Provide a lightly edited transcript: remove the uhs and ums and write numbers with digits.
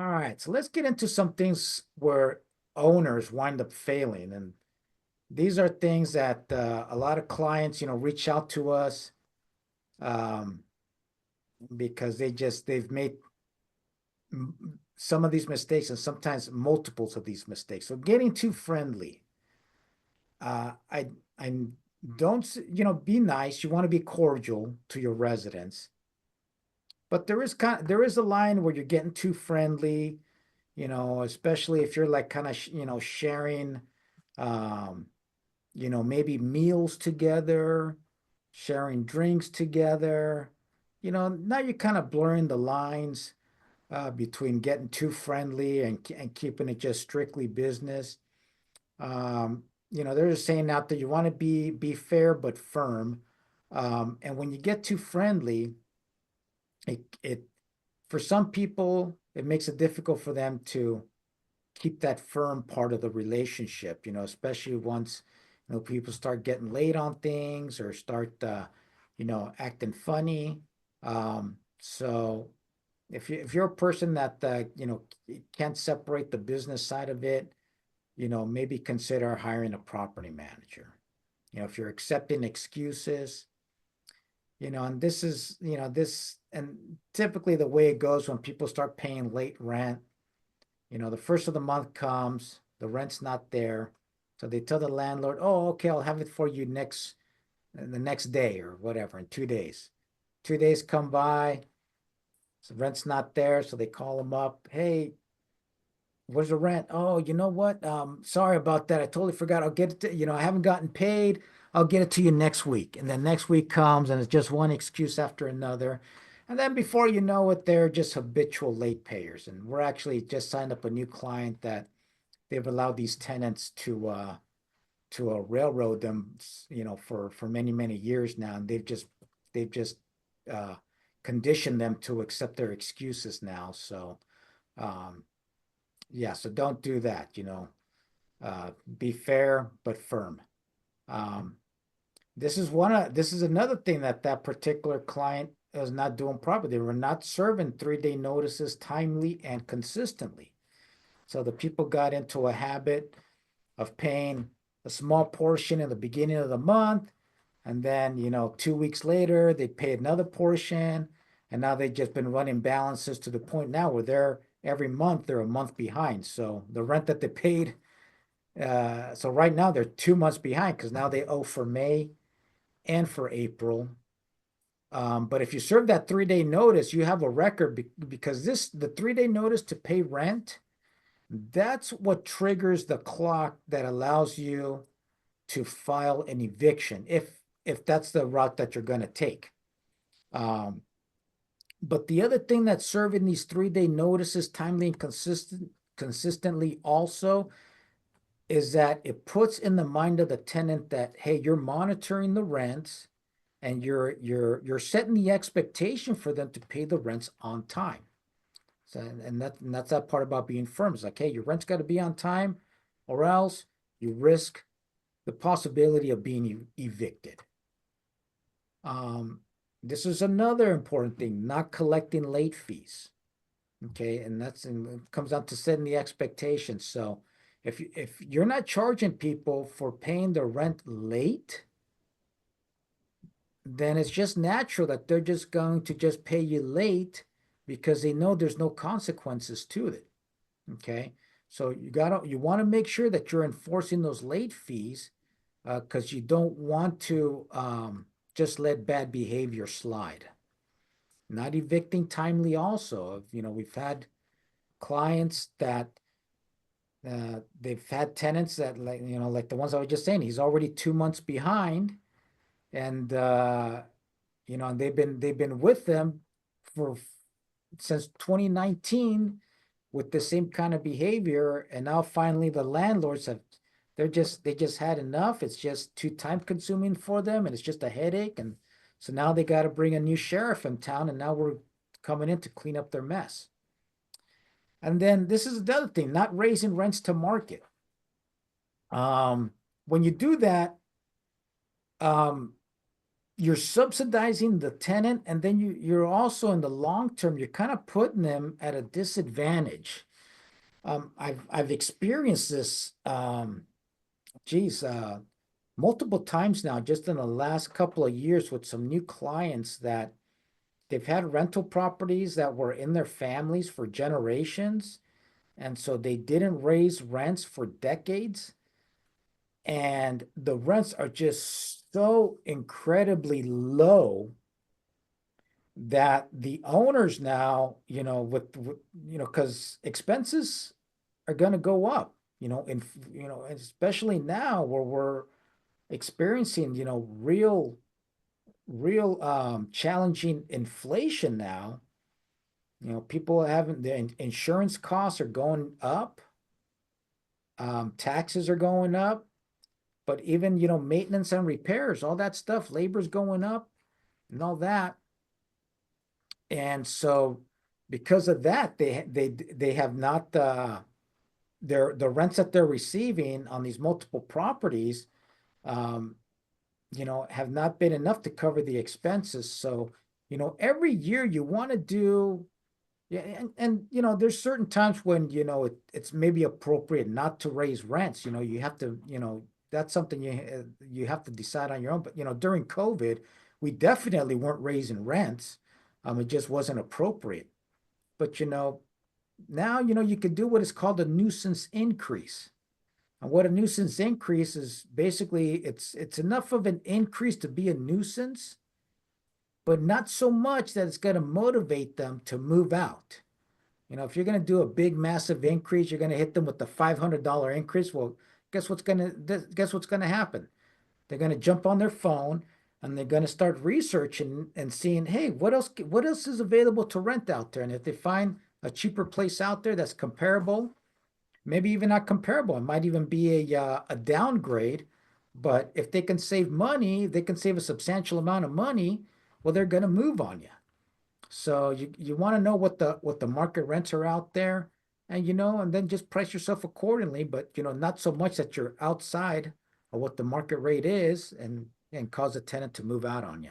All right, so let's get into some things where owners wind up failing. And these are things that a lot of clients, reach out to us um, because they've made some of these mistakes and sometimes multiples of these mistakes. So getting too friendly. I don't, be nice. You want to be cordial to your residents, but there is a line where you're getting too friendly, especially if you're like kind of, sharing, um, maybe meals together, sharing drinks together. Now you're kind of blurring the lines between getting too friendly and keeping it just strictly business. They're just saying out there you want to be fair but firm. And when you get too friendly, it for some people it makes it difficult for them to keep that firm part of the relationship, especially once, people start getting late on things or start, acting funny. So if you're a person that, can't separate the business side of it, maybe consider hiring a property manager. If you're accepting excuses, and and typically the way it goes when people start paying late rent, the first of the month comes, the rent's not there. So they tell the landlord, oh, okay, I'll have it for you the next day or whatever, in 2 days. 2 days come by, so rent's not there. So they call them up. Hey, where's the rent? Oh, you know what? Sorry about that. I totally forgot. I'll get it I haven't gotten paid. I'll get it to you next week. And then next week comes and it's just one excuse after another. And then before you know it, they're just habitual late payers. And we're actually just signed up a new client that they've allowed these tenants to railroad them, for many, many years now. And they've just uh conditioned them to accept their excuses now. So um yeah, so don't do that, be fair but firm. Um, this is another thing that particular client is not doing properly. They were not serving 3-day notices timely and consistently. So the people got into a habit of paying a small portion in the beginning of the month, and then 2 weeks later they pay another portion, and now they've just been running balances to the point now where every month they're a month behind. So the rent that they paid, so right now they're 2 months behind because now they owe for May and for April. But if you serve that 3-day notice, you have a record because the 3-day notice to pay rent, that's what triggers the clock that allows you to file an eviction if that's the route that you're going to take. But the other thing that's serving these 3-day notices timely and consistently also is that it puts in the mind of the tenant that, hey, you're monitoring the rents and you're setting the expectation for them to pay the rents on time. So and that's that part about being firm. It's like, hey, your rent's got to be on time, or else you risk the possibility of being evicted. Um, this is another important thing, not collecting late fees. Okay, and it comes down to setting the expectations. So if you're not charging people for paying their rent late, then it's just natural that they're just going to just pay you late because they know there's no consequences to it. Okay, so you want to make sure that you're enforcing those late fees because you don't want to just let bad behavior slide. Not evicting timely also. We've had clients that they've had tenants that like the ones I was just saying, he's already 2 months behind, and and they've been with them for since 2019 with the same kind of behavior, and now finally the landlords they just had enough. It's just too time consuming for them, and it's just a headache, and so now they got to bring a new sheriff in town, and now we're coming in to clean up their mess. And then this is the other thing, not raising rents to market. When you do that, um, you're subsidizing the tenant, and then you're also in the long term, you're kind of putting them at a disadvantage. I've experienced this, geez, multiple times now, just in the last couple of years with some new clients that they've had rental properties that were in their families for generations, and so they didn't raise rents for decades, and the rents are just so incredibly low that the owners now, with because expenses are going to go up, especially now where we're experiencing, real challenging inflation now. People having the insurance costs are going up, taxes are going up, but even, maintenance and repairs, all that stuff, labor's going up and all that. And so because of that, they have not the rents that they're receiving on these multiple properties, um, have not been enough to cover the expenses. So, every year you want to do, yeah, and there's certain times when, it's maybe appropriate not to raise rents. You have to, that's something you have to decide on your own. But, during COVID, we definitely weren't raising rents. It just wasn't appropriate. But, now, you could do what is called a nuisance increase. And what a nuisance increase is, basically it's enough of an increase to be a nuisance, but not so much that it's going to motivate them to move out. If you're going to do a big, massive increase, you're going to hit them with the $500 increase. Well, guess what's going to happen? They're going to jump on their phone and they're going to start researching and seeing, hey, what else is available to rent out there? And if they find a cheaper place out there that's comparable, maybe even not comparable, it might even be a downgrade. But if they can save money, they can save a substantial amount of money. Well, they're going to move on you. So you want to know what the market rents are out there, and and then just price yourself accordingly, but not so much that you're outside of what the market rate is and cause a tenant to move out on you.